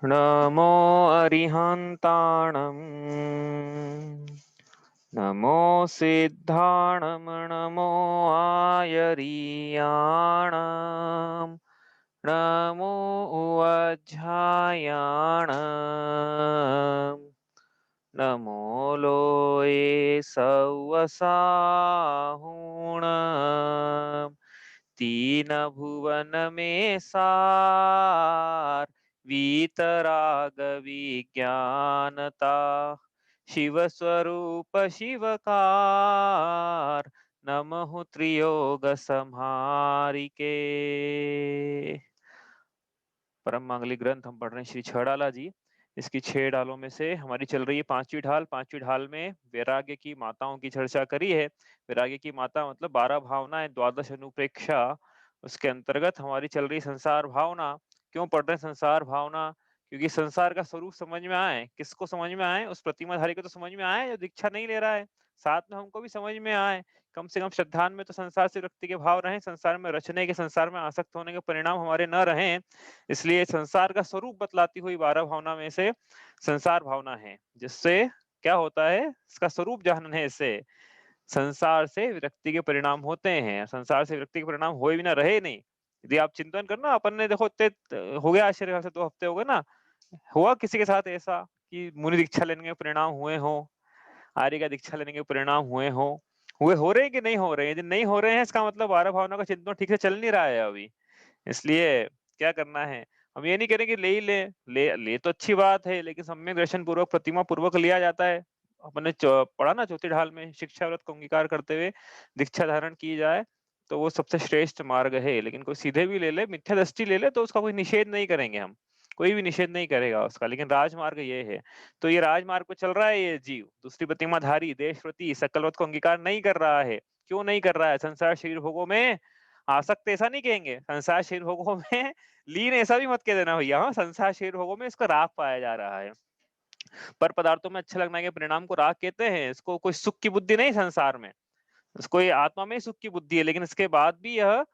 नमो अरिहन्ताणम् नमो सिद्धाणं नमो आयरीयाणाम् नमो उवज्झायाणाम् नमो लोये सवसाहुणाम् तीन भुवन में सार वीतराग विज्ञानता शिव स्वरूप शिवकार नमः त्रियोग संहारिके। परम मांगलिक ग्रंथ हम पढ़ रहे हैं श्री छड़ाला जी। इसकी 6 ढालों में से हमारी चल रही है 5वीं ढाल। 5वीं ढाल में वैराग्य की माताओं की चर्चा करी है। वैराग्य की माता मतलब 12 भावनाएं, द्वादश अनुप्रेक्षा। उसके अंतर्गत हमारी चल रही संसार भावना। क्यों पढ़ रहे हैं संसार भावना? क्योंकि संसार का स्वरूप समझ में आए। किसको समझ में आए? उस प्रतिमाधारी को तो समझ में आए जो दीक्षा नहीं ले रहा है। साथ में हमको भी समझ में आए। कम से कम श्रद्धान में तो संसार से विरक्ति के भाव रहे, संसार में रचने के, संसार में आसक्त होने के परिणाम हमारे न रहे। इसलिए संसार का स्वरूप बतलाती हुई 12 भावना में से संसार भावना है, जिससे क्या होता है, इसका स्वरूप जानने से संसार से विरक्ति के परिणाम होते हैं। संसार से विरक्ति के परिणाम हुए बिना रहे नहीं। यदि आप चिंतन करना, अपन ने देखो इतने हो गया, आश्चर्य से 2 हफ्ते हो गए ना, हुआ किसी के साथ ऐसा कि मुनि दीक्षा लेने के परिणाम हुए हो, आर्य का दीक्षा लेने के परिणाम हुए हो, हुए हो रहे हैं कि नहीं हो रहे हैं? यदि नहीं हो रहे हैं, इसका मतलब 12 भावना का चिंतन ठीक से चल नहीं रहा है अभी। इसलिए क्या करना है, हम ये नहीं कह रहे कि ले ही ले तो अच्छी बात है, लेकिन सम्यक दर्शन पूर्वक, प्रतिमा पूर्वक लिया जाता है। अपने पढ़ा ना चौथी ढाल में, शिक्षा व्रत को अंगीकार करते हुए दीक्षा धारण की जाए तो वो सबसे श्रेष्ठ मार्ग है। लेकिन कोई सीधे भी ले ले, मिथ्या दृष्टि ले ले, तो उसका कोई निषेध नहीं करेंगे हम, कोई भी निषेध नहीं करेगा उसका। लेकिन राजमार्ग ये है, तो ये राजमार्ग पे चल रहा है ये जीव, दूसरी प्रतिमाधारी देशव्रती सकलवत को अंगीकार नहीं कर रहा है। क्यों नहीं कर रहा है? संसार शरीर भोगों में आसक्त, ऐसा नहीं कहेंगे। संसार शरीर भोगों में लीन, ऐसा भी मत कह देना भैया। हाँ, संसार शरीर भोगों में इसका राग पाया जा रहा है। पर पदार्थों में अच्छे लगने के परिणाम को राग कहते हैं। इसको कोई सुख की बुद्धि नहीं संसार में, इसको ये आत्मा में ही सुख की बुद्धि है। लेकिन इसके बाद भी यह,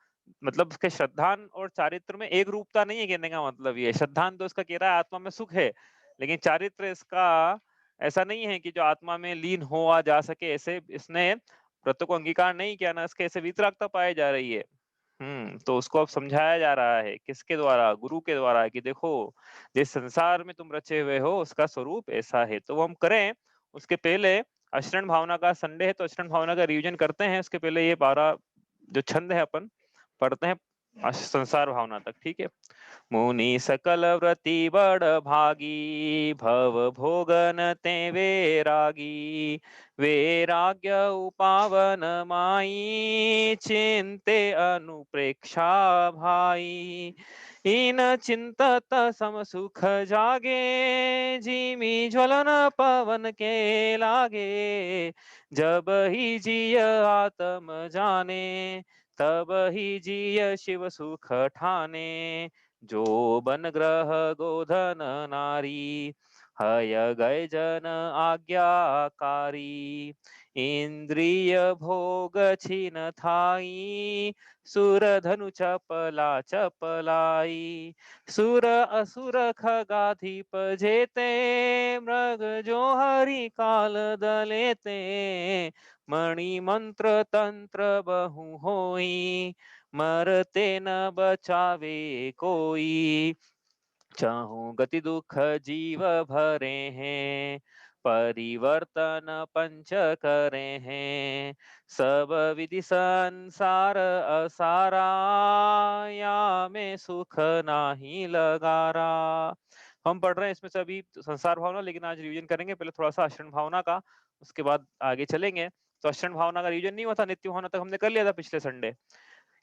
मतलब इसके श्रद्धान और चारित्र में एक रूपता नहीं है। कहने का मतलब ये, श्रद्धान तो इसका कह रहा है आत्मा में सुख है, लेकिन चारित्र इसका ऐसा नहीं है कि जो आत्मा में लीन हो आ जा सके। ऐसे इसने व्रत को अंगीकार नहीं किया ना, इसके ऐसे वितरागता पाई जा रही है। तो उसको अब समझाया जा रहा है, किसके द्वारा? गुरु के द्वारा, कि देखो जिस संसार में तुम रचे हुए हो उसका स्वरूप ऐसा है। तो वो हम करें उसके पहले अशरण भावना का संडे है, तो अशरण भावना का रिवीजन करते हैं। उसके पहले ये 12 जो छंद है अपन पढ़ते हैं संसार भावना तक, ठीक है। मुनि सकल व्रति बड़ भागी भव भोगन ते वैरागी वैराग्य उपावन माई चिंते अनुप्रेक्षा भाई इन चिंतत सम सुख जागे जिमी ज्वलन पवन के लागे जब ही जिय आत्म जाने तब ही जिय शिव सुख ठाने जो बन ग्रह गोधन नारी हय गय जन आज्ञाकारी इंद्रिय भोग छिन थाई सुर धनु चपला चपलाई सुर असुर खगाधिप जेते मृग जो हरि काल दलेते मणि मंत्र तंत्र बहु होई मरते न बचावे कोई चाहूं गति दुख जीव भरे हैं परिवर्तन पंच करे हैं सब विधि संसार असारा या में सुख नाही लगारा। हम पढ़ रहे हैं इसमें से अभी संसार भावना, लेकिन आज रिवीजन करेंगे पहले थोड़ा सा अशरण भावना का, उसके बाद आगे चलेंगे। तो अशरण भावना का रिवीजन नहीं हुआ था, नित्य भावना तक हमने कर लिया था पिछले संडे।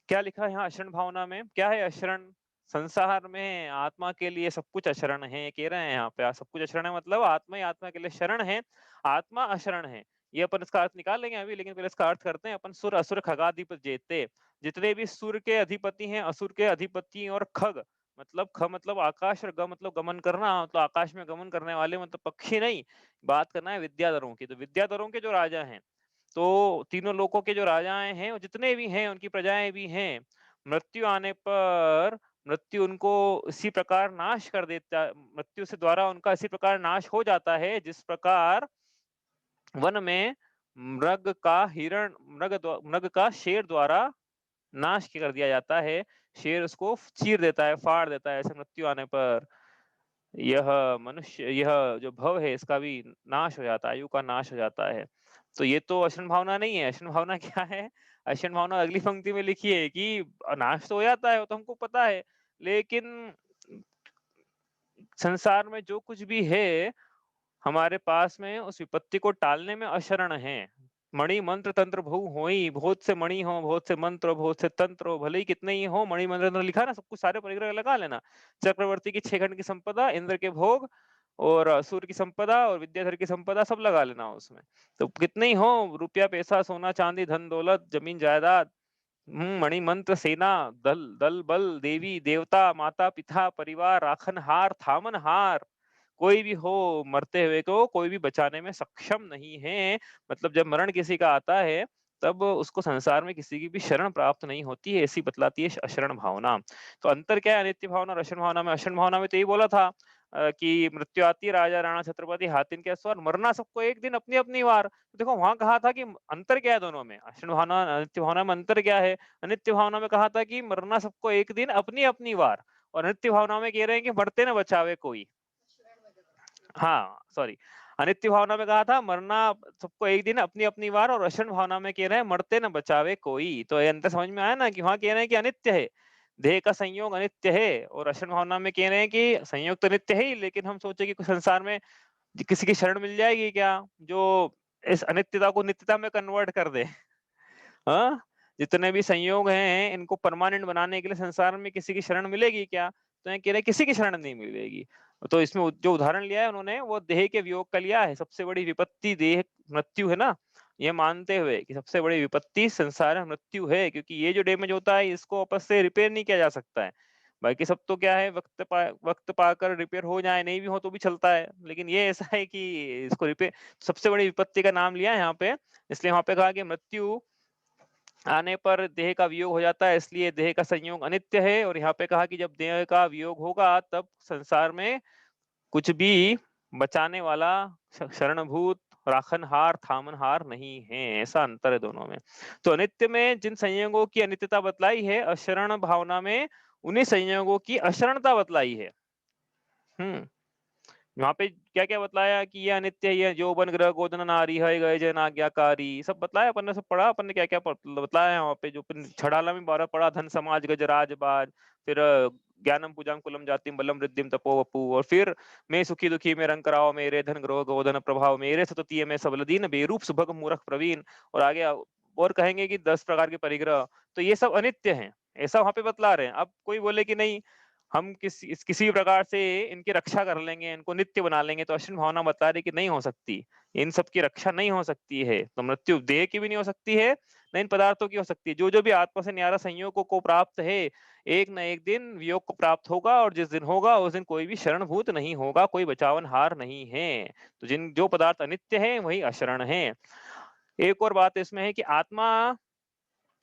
क्या लिखा है यहाँ अशरण भावना में? क्या है अशरण? संसार में आत्मा के लिए सब कुछ अशरण है, कह रहे हैं यहाँ पे। सब कुछ अशरण है मतलब आत्मा ही आत्मा के लिए शरण है, आत्मा अशरण है। ये अपन इसका अर्थ निकाल लेंगे अभी, लेकिन पहले इसका अर्थ करते हैं अपन। सुर असुर खगाधिप जेते, जितने भी सुर के अधिपति हैं, असुर के अधिपति, और खग मतलब ख मतलब आकाश, और ग मतलब गमन करना, मतलब आकाश में गमन करने वाले, मतलब पक्षी नहीं, बात करना है विद्याधरों की। तो विद्याधरों के जो राजा हैं, तो तीनों लोकों के जो राजाएं हैं, जितने भी हैं, उनकी प्रजाएं भी हैं, मृत्यु आने पर मृत्यु उनको इसी प्रकार नाश कर देता, मृत्यु से द्वारा उनका इसी प्रकार नाश हो जाता है जिस प्रकार वन में मृग का शेर द्वारा नाश कर दिया जाता है। शेर उसको चीर देता है, फाड़ देता है, ऐसे मृत्यु आने पर यह जो भव है इसका भी नाश हो जाता है, आयु का नाश हो जाता है। तो ये तो अशरण भावना नहीं है। अशरण भावना क्या है? अशरण भावना अगली पंक्ति में लिखी है कि नाश तो हो जाता है, वो तो हमको पता है, लेकिन संसार में जो कुछ भी है हमारे पास में उस विपत्ति को टालने में अशरण है। मणि मंत्र तंत्र बहु होई, बहुत से मणि हो, बहुत से मंत्र हो, बहुत से तंत्र हो, भले ही कितने ही हो, मणि मंत्र तंत्र लिखा ना, सब कुछ सारे परिग्रह लगा लेना। चक्रवर्ती की 6 खंड की संपदा, इंद्र के भोग और सूर्य की संपदा और विद्याधर की संपदा सब लगा लेना उसमें। तो कितने ही हो, रुपया पैसा सोना चांदी धन दौलत जमीन जायदाद, मणि मंत्र सेना दल दल बल देवी देवता माता पिता परिवार राखन हार थामन हार, कोई भी हो मरते हुए को कोई भी बचाने में सक्षम नहीं है। मतलब जब मरण किसी का आता है तब उसको संसार में किसी की भी शरण प्राप्त नहीं होती है, ऐसी बतलाती है अशरण भावना। तो अंतर क्या है अनित्य भावना और अशरण भावना में? अशरण भावना में तो यही बोला था कि मृत्यु आती, राजा राणा छत्रपति हाथिन के सवार, मरना सबको एक दिन अपनी अपनी वार। तो देखो वहां कहा था कि अंतर क्या है दोनों में, अशरण भावना अनित्य भावना में अंतर क्या है? अनित्य भावना में कहा था कि मरना सबको एक दिन अपनी अपनी वार, और अनित्य भावना में कह रहे हैं कि मरते न बचावे कोई। हाँ, सॉरी। अनित्य भावना में कहा था मरना सबको एक दिन अपनी अपनी वार, और अशरण भावना में कह रहे हैं मरते न बचावे कोई। तो ये अंतर समझ में आया ना कि वहां कह रहे हैं कि अनित्य है, देह का संयोग अनित्य है, और अशरण भावना में कह रहे हैं कि संयोग तो नित्य है ही, लेकिन हम सोचे कि कुछ संसार में किसी की शरण मिल जाएगी क्या जो इस अनित्यता को नित्यता में कन्वर्ट कर दे। हाँ, जितने भी संयोग हैं इनको परमानेंट बनाने के लिए संसार में किसी की शरण मिलेगी क्या? तो ये कह रहे हैं किसी की शरण नहीं मिलेगी। तो इसमें जो उदाहरण लिया है उन्होंने वो देह के वियोग का लिया है। सबसे बड़ी विपत्ति देह मृत्यु है ना, ये मानते हुए कि सबसे बड़ी विपत्ति संसार में मृत्यु है, क्योंकि ये जो डैमेज होता है इसको वापस से रिपेयर नहीं किया जा सकता है। बाकी सब तो क्या है, वक्त पाकर रिपेयर हो जाए, नहीं भी हो तो भी चलता है, लेकिन ये ऐसा है कि इसको रिपेयर, सबसे बड़ी विपत्ति का नाम लिया है यहाँ पे। इसलिए वहां पे कहा कि मृत्यु आने पर देह का वियोग हो जाता है, इसलिए देह का संयोग अनित्य है। और यहाँ पे कहा कि जब देह का वियोग होगा तब संसार में कुछ भी बचाने वाला शरणभूत राखनहार थामनहार नहीं है, ऐसा अंतर है दोनों में। तो अनित्य में जिन संयोगों की अनित्यता बतलाई है, अशरण भावना में उन्हीं संयोगों की अशरणता बतलाई है। वहां पे क्या क्या बतलाया कि ये अनित्य है, ये यौवन ग्रह गोदन नारी है गए जन आज्ञाकारी, सब बतलाया अपन ने, सब पढ़ा अपन ने क्या क्या बतलाया है वहां पे। जो छड़ाला में 12 पढ़ा, धन समाज गज राजबाज, फिर ज्ञानम पूजाम कुलम जातिम बलम वृद्धिम तपो वपु, और फिर मैं सुखी दुखी में रंग कराओ मेरे धन ग्रह गोधन प्रभाव मेरे सततीय में सबलदीन बेरूप सुभग मूर्ख प्रवीण, और आगे और कहेंगे कि 10 प्रकार के परिग्रह। तो ये सब अनित्य हैं, ऐसा वहां पे बतला रहे हैं। अब कोई बोले कि नहीं हम किसी भी प्रकार से इनकी रक्षा कर लेंगे, इनको नित्य बना लेंगे, तो अश्विन भावना बता रही कि नहीं हो सकती, इन सब की रक्षा नहीं हो सकती है। तो मृत्यु देह की भी नहीं हो सकती है, न इन पदार्थों की हो सकती है। जो जो भी आत्मा से न्यारा संयोगों को प्राप्त है, एक न एक दिन वियोग को प्राप्त होगा, और जिस दिन होगा उस दिन कोई भी शरणभूत नहीं होगा, कोई बचावन हार नहीं है। तो जिन जो पदार्थ अनित्य है वही अशरण है। एक और बात इसमें है कि आत्मा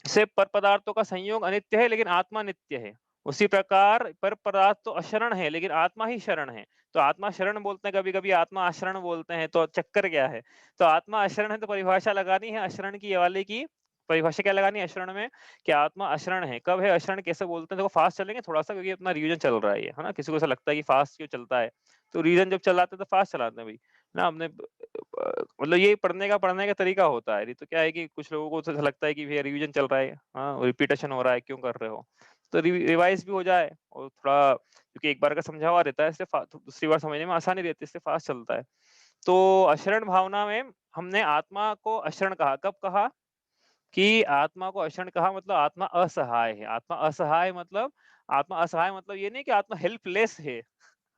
से पर पदार्थों का संयोग अनित्य है लेकिन आत्मा नित्य है। उसी प्रकार पर पदार्थ तो अशरण है लेकिन आत्मा ही शरण है। तो आत्मा शरण बोलते हैं, कभी कभी आत्मा आशरण बोलते हैं, तो चक्कर क्या है? तो आत्मा अशरण है तो परिभाषा लगानी है अशरण की, ये वाले की परिभाषा क्या लगानी है अशरण में, कि आत्मा अशरण है। कब है अशरण, कैसे बोलते हैं? देखो फास्ट चलेंगे थोड़ा सा, क्योंकि अपना रिवीजन चल रहा है ये, है ना। किसी को ऐसा लगता है कि फास्ट क्यों चलता है, तो रीजन जब चलाते हैं तो फास्ट चलाते हैं भाई ना। हमने मतलब ये पढ़ने का तरीका होता है। नहीं तो क्या है कि कुछ लोगों को तो ऐसा लगता है कि भैया रिवीजन चल रहा है, हाँ रिपीटेशन हो रहा है, क्यों कर रहे हो? तो रिवाइज भी हो जाए, और थोड़ा क्योंकि एक बार का समझा हुआ रहता है, इससे दूसरी बार समझने में आसानी रहती है, इससे फास्ट चलता है। तो अशरण भावना में हमने आत्मा को अशरण कहा, कब कहा कि आत्मा को अशरण कहा, मतलब आत्मा असहाय है। आत्मा असहाय मतलब, आत्मा असहाय मतलब ये नहीं कि आत्मा हेल्पलेस है।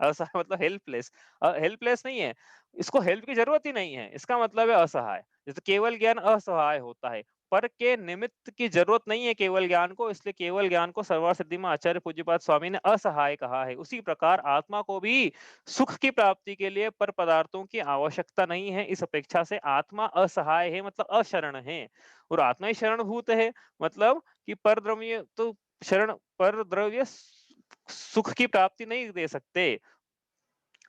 असहाय मतलब हेल्पलेस, हेल्पलेस नहीं है, इसको हेल्प की जरूरत ही नहीं है, इसका मतलब है असहाय। जैसे केवल ज्ञान असहाय होता है, पर के निमित्त की जरूरत नहीं है केवल ज्ञान को, इसलिए केवल ज्ञान को सर्वर सिद्धि में आचार्य पूज्यपाद स्वामी ने असहाय कहा है। उसी प्रकार आत्मा को भी सुख की प्राप्ति के लिए पर पदार्थों की आवश्यकता नहीं है, इस अपेक्षा से आत्मा असहाय है, मतलब अशरण है। और आत्मा ही शरणभूत है, मतलब कि पर द्रव्य तो शरण पर द्रव्य सुख की प्राप्ति नहीं दे सकते।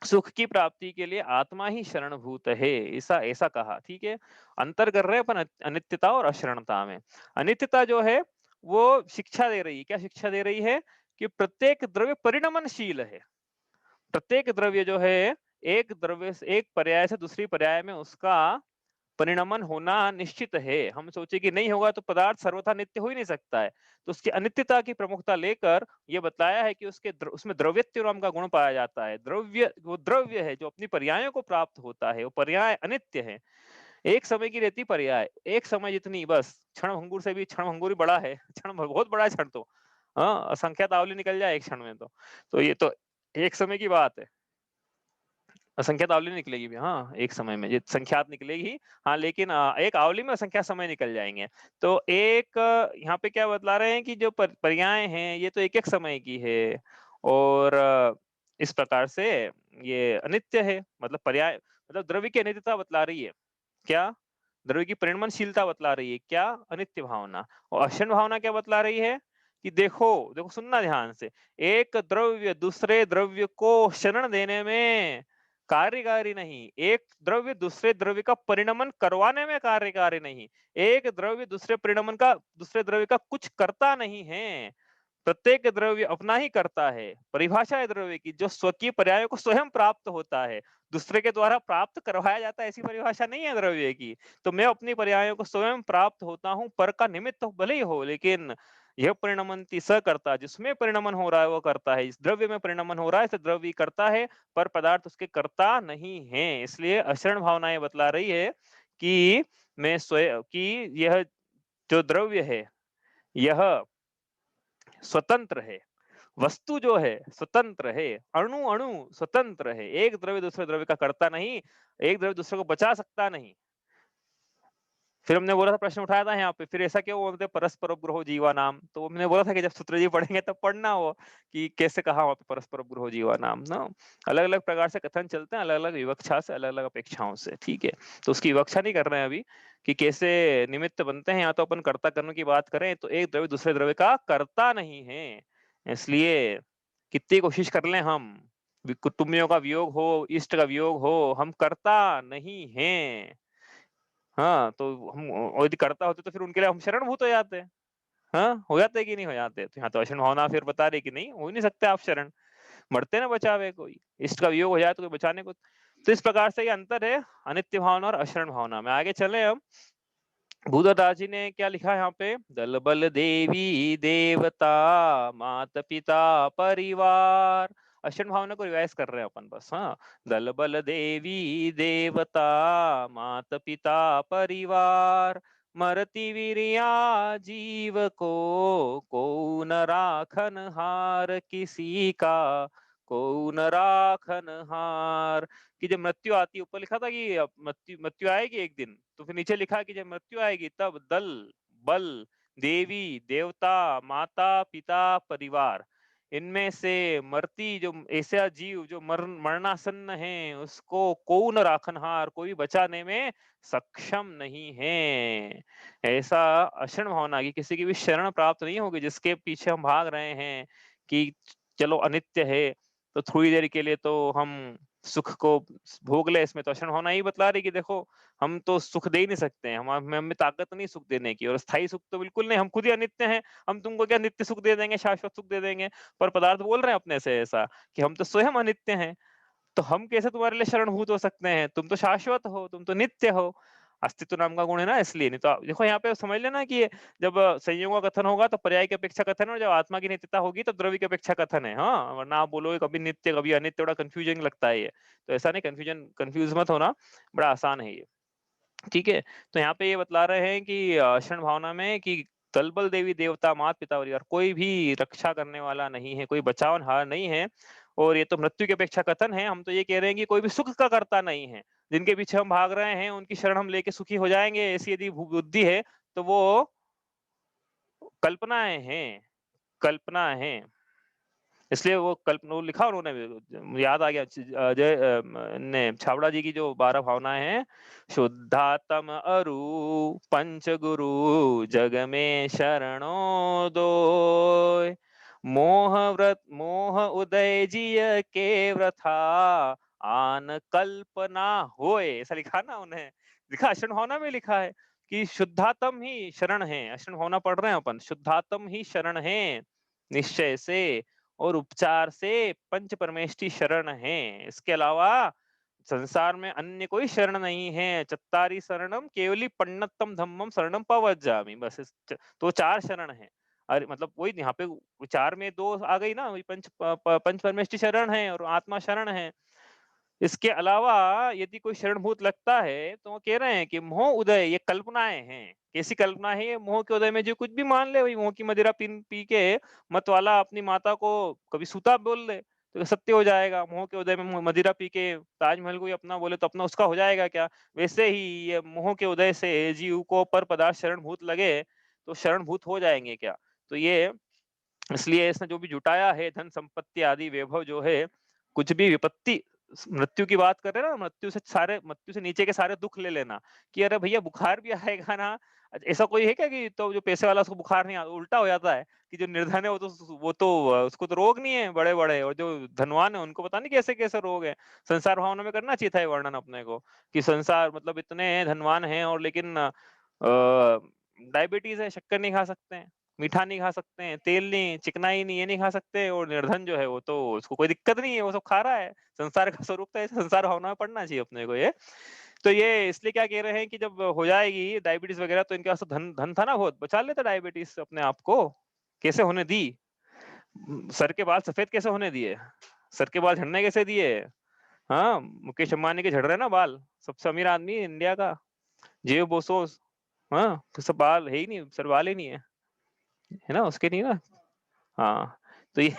सुख की प्राप्ति के लिए आत्मा ही शरणभूत है, ऐसा ऐसा कहा। ठीक है, अंतर कर रहे हैं अपन अनित्यता और अशरणता में। अनित्यता जो है वो शिक्षा दे रही है, क्या शिक्षा दे रही है कि प्रत्येक द्रव्य परिणमनशील है। प्रत्येक द्रव्य जो है एक द्रव्य से एक पर्याय से दूसरी पर्याय में उसका परिणमन होना निश्चित है। हम सोचे कि नहीं होगा तो पदार्थ सर्वथा नित्य हो ही नहीं सकता है। तो उसकी अनित्यता की प्रमुखता लेकर यह बताया है कि उसमें द्रव्यत्व नाम का गुण पाया जाता है। द्रव्य वो द्रव्य है जो अपनी पर्यायों को प्राप्त होता है, वो पर्याय अनित्य है। एक समय की रहती पर्याय, एक समय जितनी बस। क्षण भंगुर से भी क्षण भंगुर ही बड़ा है, क्षण बहुत बड़ा है क्षण तो। हाँ, असंख्यात आवली निकल जाए एक क्षण में तो ये तो एक समय की बात है। असंख्यात आवली निकलेगी भी, हाँ एक समय में ये संख्यात निकलेगी। हाँ लेकिन एक आवली में असंख्यात समय निकल जाएंगे। तो एक यहाँ पे क्या बतला रहे हैं कि जो पर्याय हैं ये तो एक एक समय की है, और इस प्रकार से ये अनित्य है। मतलब पर्याय मतलब द्रव्य की अनित्यता बतला रही है। क्या? द्रव्य की परिणमनशीलता बतला रही है। क्या? अनित्य भावना। और अक्षण भावना क्या बतला रही है कि देखो देखो सुनना ध्यान से, एक द्रव्य दूसरे द्रव्य को शरण देने में कार्यकारी नहीं, एक द्रव्य दूसरे द्रव्य का परिणमन करवाने में कार्यकारी नहीं, एक द्रव्य दूसरे द्रव्य का कुछ करता नहीं है। प्रत्येक द्रव्य अपना ही करता है। परिभाषा है द्रव्य की, जो स्वकीय पर्यायों को स्वयं प्राप्त होता है, दूसरे के द्वारा प्राप्त करवाया जाता है, ऐसी परिभाषा नहीं है द्रव्य की। तो मैं अपनी पर्यायों को स्वयं प्राप्त होता हूँ, पर का निमित्त तो भले ही हो, लेकिन यह परिणमनति स करता, जिसमें परिणमन हो रहा है वो करता है। इस द्रव्य में परिणमन हो रहा है तो द्रव्य करता है, पर पदार्थ उसके करता नहीं है। इसलिए अशरण भावनाएं बतला रही है कि मैं स्वयं कि यह जो द्रव्य है यह स्वतंत्र है। वस्तु जो है स्वतंत्र है, अणु अणु स्वतंत्र है। एक द्रव्य दूसरे द्रव्य का करता नहीं, एक द्रव्य दूसरे को बचा सकता नहीं। फिर हमने बोला था, प्रश्न उठाया था यहाँ पे, फिर ऐसा क्यों बोलते परस्पर उपग्रहो जीवा नाम। तो हमने बोला था कि जब सूत्र जी पढ़ेंगे तब पढ़ना हो कि कैसे कहा वहां पे परस्पर उपग्रहो जीवा नाम ना। अलग अलग प्रकार से कथन चलते हैं, अलग अलग विवक्षा से, अलग अलग अपेक्षाओं से। ठीक है, तो उसकी विवक्षा नहीं कर रहे हैं अभी कि कैसे निमित्त बनते हैं। या तो अपन कर्ता कर्म की बात करें तो एक द्रव्य दूसरे द्रव्य का करता नहीं है। इसलिए कितनी कोशिश कर लें हम, कुटुंबियों का वियोग हो, इष्ट का वियोग हो, हम करता नहीं है। हाँ, तो हम यदि करता होते तो फिर उनके लिए हम शरणभूत हो जाते। हाँ, हो जाते कि नहीं हो जाते। तो यहाँ तो अशरण भावना फिर बता रही कि नहीं, हो ही नहीं सकते आप शरण, मरते ना बचावे कोई। इष्ट का वियोग हो जाए तो कोई बचाने को। तो इस प्रकार से ये अंतर है अनित्य भावना और अशरण भावना में। आगे चले हम। भूदादास जी ने क्या लिखा है यहाँ पे, दल बल देवी देवता माता पिता परिवार। अशरण भावना को रिवाइज कर रहे हैं अपन बस। हाँ, दल बल देवी देवता माता पिता परिवार, मरती वीरिया जीव को न राखन हार किसी का, को न राखन हार। कि जब मृत्यु आती है, ऊपर लिखा था कि मृत्यु मृत्यु आएगी एक दिन, तो फिर नीचे लिखा कि जब मृत्यु आएगी तब दल बल देवी देवता माता पिता परिवार, इनमें से मरती जो ऐसा जीव जो मरणासन्न है, उसको कौन राखनहार, कोई बचाने में सक्षम नहीं है। ऐसा अशरण भावना की किसी की भी शरण प्राप्त नहीं होगी, जिसके पीछे हम भाग रहे हैं कि चलो अनित्य है तो थोड़ी देर के लिए तो हम सुख को भोग ले। इसमें तो अशरण भावना ही बतला रही कि देखो हम तो सुख दे ही नहीं सकते हैं, हमें ताकत नहीं सुख देने की, और स्थायी सुख तो बिल्कुल नहीं, हम खुद ही अनित्य हैं। हम तुमको क्या नित्य सुख दे देंगे, शाश्वत सुख दे देंगे। पर पदार्थ बोल रहे हैं अपने से ऐसा कि हम तो स्वयं अनित्य हैं, तो हम कैसे तुम्हारे लिए शरणभूत हो सकते हैं, तुम तो शाश्वत हो, तुम तो नित्य हो। अस्तित्व नाम का गुण है ना, इसलिए। नहीं तो देखो यहाँ पे समझ लेना कि जब संयोग का कथन होगा तो पर्याय की अपेक्षा कथन है, और जब आत्मा की नित्यता होगी तो द्रव्य की अपेक्षा कथन है। हाँ, वरना आप बोलोगे कभी नित्य कभी अनित्य, बड़ा कंफ्यूजिंग लगता है ये। तो ऐसा नहीं, कंफ्यूज मत होना, बड़ा आसान है ये। ठीक है, तो यहाँ पे ये बतला रहे हैं कि क्षण भावना में कि तलबल देवी देवता मात पिता परिवार, कोई भी रक्षा करने वाला नहीं है, कोई बचावनहार नहीं है। और ये तो मृत्यु की अपेक्षा कथन है। हम तो ये कह रहे हैं कि कोई भी सुख का करता नहीं है। जिनके पीछे हम भाग रहे हैं उनकी शरण हम लेके सुखी हो जाएंगे, ऐसी यदि बुद्धि है तो वो कल्पनाएं हैं, कल्पना है। इसलिए वो वो लिखा उन्होंने, याद आ गया अजय ने छाबड़ा जी की जो 12 भावनाएं हैं, शुद्धात्म अरु पंच गुरु जग में शरणो दो, मोह उदय जिय के व्रथा आन कल्पना होए, ऐसा लिखा ना उन्हें, लिखा अशरण होना में लिखा है कि शुद्धात्म ही शरण है, अशरण होना पढ़ रहे हैं अपन, शुद्धात्म ही शरण है निश्चय से, और उपचार से पंच परमेष्टि शरण है। इसके अलावा संसार में अन्य कोई शरण नहीं है। चत्तारी शरणम केवली पन्नतम धम्मम शरणम पवज्जामि, बस तो चार शरण है। अरे मतलब वही यहाँ पे चार में दो आ गई ना, वही पंच परमेष्टि शरण है और आत्मा शरण है। इसके अलावा यदि कोई शरणभूत लगता है तो वो कह रहे हैं कि मोह उदय ये कल्पनाएं हैं। कैसी कल्पना है ये? मोह के उदय में जो कुछ भी मान ले, वही मोह की मदिरा पी पी के मत वाला अपनी माता को कभी सूता बोल ले तो सत्य हो जाएगा। मोह के उदय में मदिरा पी के ताजमहल को ही अपना बोले तो अपना उसका हो जाएगा क्या? वैसे ही ये मोह के उदय से जीव को पर पदार्थ शरणभूत लगे तो शरणभूत हो जाएंगे क्या? तो ये इसलिए इसने जो भी जुटाया है धन संपत्ति आदि वैभव जो है, कुछ भी विपत्ति मृत्यु की बात कर रहे हैं ना, मृत्यु से नीचे के सारे दुख ले लेना कि अरे भैया बुखार भी आएगा ना। ऐसा कोई है क्या कि तो जो पैसे वाला उसको बुखार नहीं आता? उल्टा हो जाता है कि जो निर्धन है वो तो उसको तो रोग नहीं है बड़े बड़े, और जो धनवान है उनको पता नहीं कैसे कैसे रोग है। संसार भावना में करना चाहिए था ये वर्णन अपने को कि संसार मतलब इतने धनवान हैं और लेकिन डायबिटीज है, शक्कर नहीं खा सकते हैं, मीठा नहीं खा सकते हैं, तेल नहीं, चिकनाई नहीं, ये नहीं खा सकते, और निर्धन जो है वो तो उसको कोई दिक्कत नहीं है, वो सब खा रहा है। संसार का स्वरूप तो ऐसे संसार भावना में पढ़ना चाहिए अपने को ये। तो ये इसलिए क्या कह रहे हैं कि जब हो जाएगी डायबिटीज वगैरह तो इनके पास तो धन धन था ना, बहुत बचा लेता डायबिटीज से अपने आप को। कैसे होने दी? सर के बाल सफेद कैसे होने दिए? सर के बाल झड़ने कैसे दिए? हाँ, मुकेश अंबानी के झड़ रहे हैं ना बाल, सबसे अमीर आदमी इंडिया का, जेफ बेजोस। हाँ, तो सब बाल है ही नहीं, सर बाल ही नहीं है ना उसके, नहीं ना। हाँ, तो ये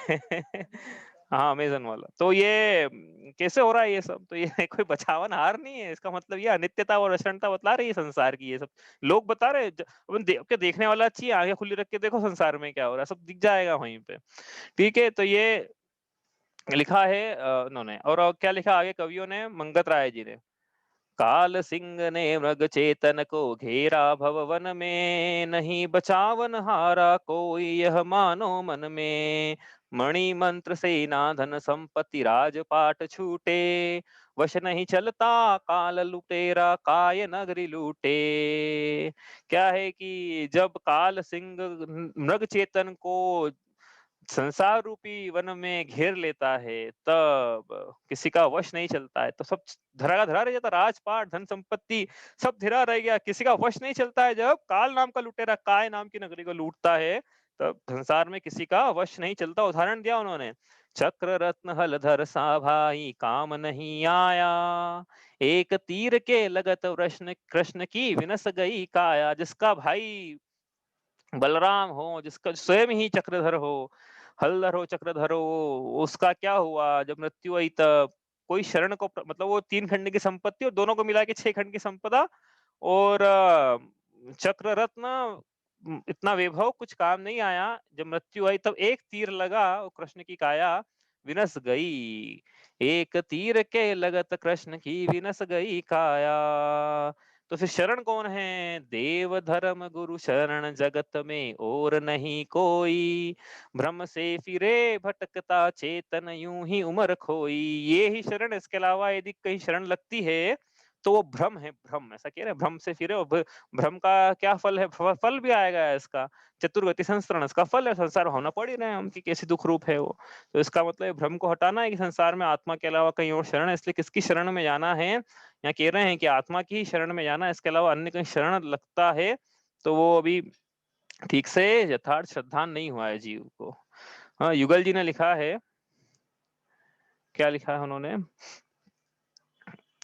हाँ, अमेज़न वाला। तो ये कैसे हो रहा है ये सब? तो ये कोई बचावन-हार नहीं है, इसका मतलब ये अनित्यता और अक्षणता बतला रही है संसार की ये सब। लोग बता रहे हैं अपन देख के देखने वाला अच्छी है, आँखें खुली रख के देखो संसार में क्या हो रहा है, सब दिख जाएगा वहीं पे। ठीक है, तो ये लिखा है उन्होंने, और क्या लिखा आगे कवियों ने, मंगत राय जी ने। काल सिंह ने मृग चेतन को घेरा भवन में, नहीं बचावन हारा कोई यह मानो मन में। मणि मंत्र सेना धन संपत्ति राजपाट छूटे, वश नहीं चलता काल लुटेरा काय नगरी लूटे। क्या है कि जब काल सिंह मृग चेतन को संसार रूपी वन में घेर लेता है, तब किसी का वश नहीं चलता है, तो सब धरा का धरा रह जाता, राजपाट धन संपत्ति सब धरा रह गया, किसी का वश नहीं चलता है। जब काल नाम का लुटेरा काय नाम की नगरी को लूटता है, तब संसार में किसी का वश नहीं चलता। उदाहरण दिया उन्होंने, चक्र रत्न हलधर सा भाई काम नहीं आया, एक तीर के लगत कृष्ण कृष्ण की विनस गई काया। जिसका भाई बलराम हो, जिसका स्वयं ही चक्रधर हो, हलधर हो, चक्रधर हो, उसका क्या हुआ जब मृत्यु आई? तब कोई शरण को मतलब वो 3 खंड की संपत्ति और दोनों को मिला के 6 खंड की संपदा, और चक्र रत्न इतना वैभव कुछ काम नहीं आया। जब मृत्यु आई तब एक तीर लगा और कृष्ण की काया विनस गई। एक तीर के लगत कृष्ण की विनस गई काया। तो फिर शरण कौन है? देव धर्म गुरु शरण जगत में और नहीं कोई, भ्रम से फिरे भटकता चेतन यूं ही उमर खोई। ये ही शरण, इसके अलावा यदि कहीं शरण लगती है तो वो भ्रम है, भ्रम। ऐसा कह रहे हैं, भ्रम से फिरे, और भ्रम का क्या फल है? फल भी आएगा इसका, चतुर्गति संस्करण इसका फल है। संसार होना पड़ ही रहे हैं हम कि कैसी दुख रूप है वो। तो इसका मतलब भ्रम को हटाना है कि संसार में आत्मा के अलावा कहीं और शरण है, इसलिए किसकी शरण में जाना है? यहाँ कह रहे हैं कि आत्मा की ही शरण में जाना है, इसके अलावा अन्य कहीं शरण लगता है तो वो अभी ठीक से यथार्थ श्रद्धा नहीं हुआ है जीव को। हाँ, युगल जी ने लिखा है, क्या लिखा है उन्होंने?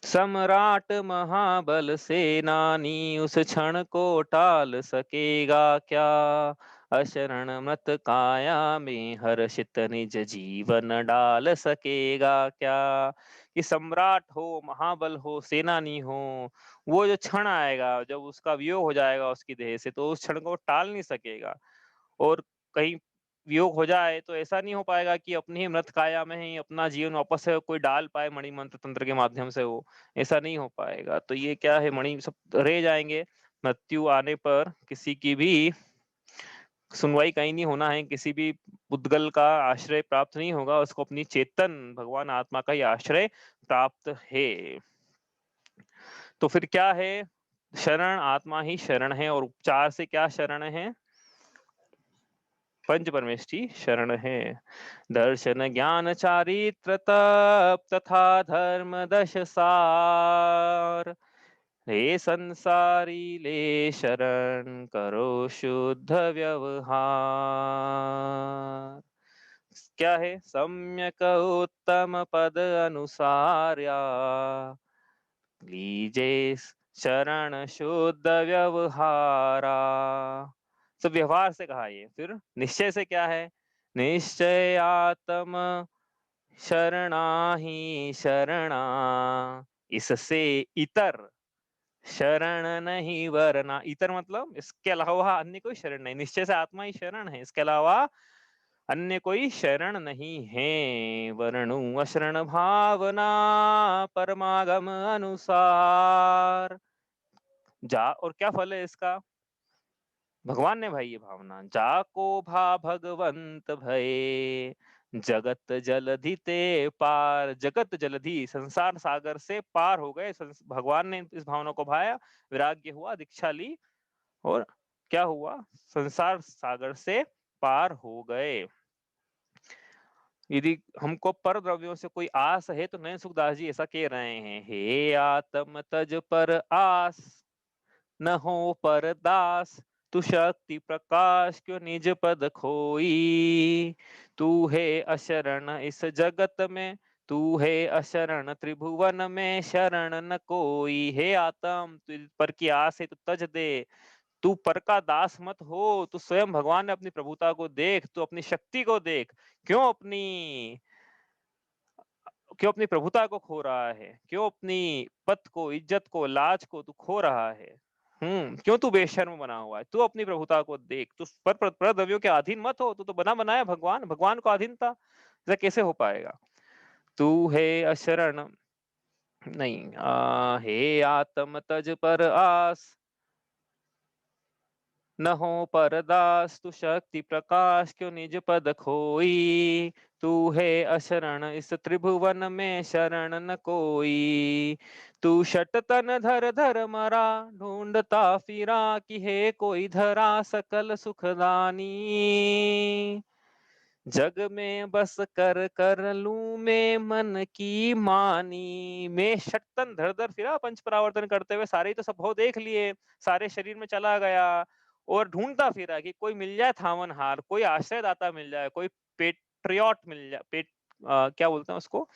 सम्राट महाबल सेनानी उस क्षण को टाल सकेगा क्या, अशरण मृत काया में हर्षित निज जीवन डाल सकेगा क्या। कि सम्राट हो, महाबल हो, सेनानी हो, वो जो क्षण आएगा जब उसका वियोग हो जाएगा उसकी देह से, तो उस क्षण को टाल नहीं सकेगा। और कहीं वियोग हो जाए तो ऐसा नहीं हो पाएगा कि अपनी ही मृत काया में ही अपना जीवन वापस से कोई डाल पाए मणि मंत्र तंत्र के माध्यम से, वो ऐसा नहीं हो पाएगा। तो ये क्या है, मणि सब रह जाएंगे। मृत्यु आने पर किसी की भी सुनवाई कहीं नहीं होना है, किसी भी पुद्गल का आश्रय प्राप्त नहीं होगा, उसको अपनी चेतन भगवान आत्मा का ही आश्रय प्राप्त है। तो फिर क्या है? शरण आत्मा ही शरण है, और उपचार से क्या शरण है? पंच परमेष्ठी शरण है। दर्शन ज्ञान चारित्र तप तथा धर्म दश सार, हे संसारी ले शरण करो शुद्ध व्यवहार। क्या है? सम्यक उत्तम पद अनुसार्या, लीजे शरण शुद्ध व्यवहारा। सब व्यवहार से कहा ये। फिर निश्चय से क्या है? निश्चय आत्म शरणा ही शरणा, इससे इतर शरण नहीं वरना। इतर मतलब इसके अलावा अन्य कोई शरण नहीं। निश्चय से आत्मा ही शरण है, इसके अलावा अन्य कोई शरण नहीं है। वर्णु अशरण भावना परमागम अनुसार। जा, और क्या फल है इसका? भगवान ने भाई ये भावना, जाको भा भगवंत भये, जगत जलधि ते पार। जगत जलधि, संसार सागर से पार हो गए। भगवान ने इस भावना को भाया, वैराग्य हुआ, दीक्षा ली, और क्या हुआ? संसार सागर से पार हो गए। यदि हमको पर द्रव्यों से कोई आस है तो नयन सुखदास जी ऐसा कह रहे हैं, हे आत्म तज पर आस, न हो पर दास, तू शक्ति प्रकाश क्यों निज पद खोई। तू है अशरण इस जगत में, तू है अशरण त्रिभुवन में, शरण न कोई। हे आत्म, तुझ पर की आस है तो तज दे, तू पर का दास मत हो। तू स्वयं भगवान ने अपनी प्रभुता को देख, तू अपनी शक्ति को देख। क्यों अपनी प्रभुता को खो रहा है? क्यों अपनी पद को, इज्जत को, लाज को तू खो रहा है? क्यों तू बेशर्म बना हुआ है? तू अपनी प्रभुता को देख, तू पर द्रव्यों के अधीन मत हो। तू तो बना बनाया भगवान, भगवान को अधीनता ऐसा कैसे हो पाएगा? तू है अशरण नहीं, हे आत्म तज पर आस, न हो परदास, तू शक्ति प्रकाश क्यों निज पद खोई। तू है अशरण इस त्रिभुवन में, शरण न कोई। तू शट तन धर धर मरा, ढूंढता फिरा कि है कोई धरा सकल सुखदानी। जग में बस कर कर लूं मैं मन की मानी। मैं षटतन धर धर फिरा, पंच परावर्तन करते हुए, सारे ही तो सब हो देख लिए, सारे शरीर में चला गया, और ढूंढता फिरा कि कोई मिल जाए थामनहार, कोई आश्रयदाता मिल जाए, कोई पेट्रियट मिल जाए, क्या बोलते हैं उसको,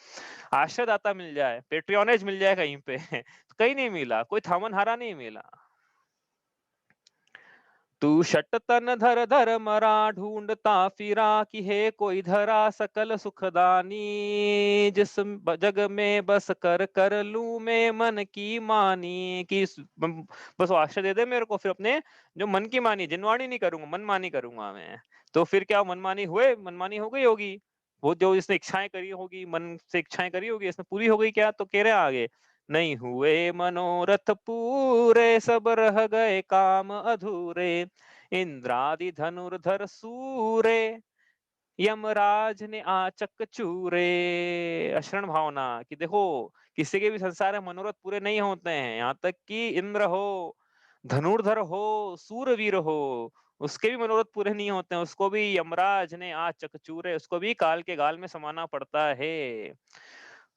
आश्रयदाता मिल जाए, पेट्रियोनेज मिल जाए कहीं पे। कहीं नहीं मिला, कोई थामनहारा नहीं मिला। तू शट तन धर धर मरा, ढूंढता फिरा कि है कोई धरा सकल सुखदानी। जिस जग में बस कर कर लूं मैं मन की मानी। कि बस वो आश्रय दे दे मेरे को, फिर अपने जो मन की मानी, जिनवाणी नहीं करूंगा, मनमानी करूंगा मैं। तो फिर क्या मनमानी हुए? मनमानी हो गई होगी, वो जो इसने इच्छाएं करी होगी, मन से इच्छाएं करी होगी, इसमें पूरी हो गई क्या? तो कह रहे हैं आगे, नहीं हुए मनोरथ पूरे, सब रह गए काम अधूरे। इंद्रादि धनुर्धर सूरे, यमराज ने आचक चूरे। अशरण भावना कि देखो, किसी के भी संसार में मनोरथ पूरे नहीं होते हैं, यहाँ तक कि इंद्र हो, धनुर्धर हो, सूरवीर हो, उसके भी मनोरथ पूरे नहीं होते हैं। उसको भी यमराज ने आचक चूरे, उसको भी काल के गाल में समाना पड़ता है।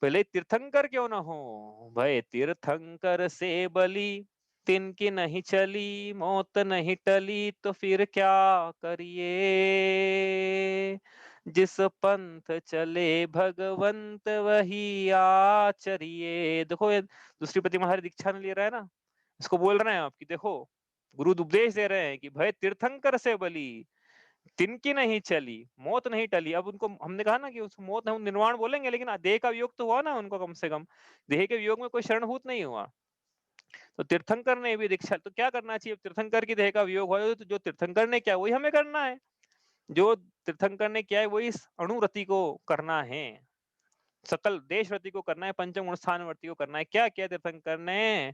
पहले तीर्थंकर क्यों ना हो, भाई तीर्थंकर से बली, तिनकी नहीं चली, मौत नहीं टली, तो फिर क्या करिए। जिस पंथ चले भगवंत वही आचरिए। देखो ये दूसरी पति महाराज दीक्षा ने ले रहा है ना, इसको बोल रहे हैं आपकी, देखो गुरु उपदेश दे रहे हैं कि भाई तीर्थंकर से बली, तिनकी नहीं चली, मौत नहीं टली। अब उनको हमने कहा ना कि उस मौत हम निर्वाण बोलेंगे, लेकिन देह का वियोग तो हुआ ना उनको, कम से कम देह के वियोग में कोई शरणभूत नहीं हुआ। तो तीर्थंकर ने भी दीक्षा, तो क्या करना चाहिए? तीर्थंकर की देह का वियोग हुआ, तो जो तीर्थंकर ने किया वही हमें करना है। जो तीर्थंकर ने किया है वही इस अणुरति को करना है, सकल देश रति को करना है, पंचम गुण स्थान वर्ती को करना है। क्या किया तीर्थंकर ने?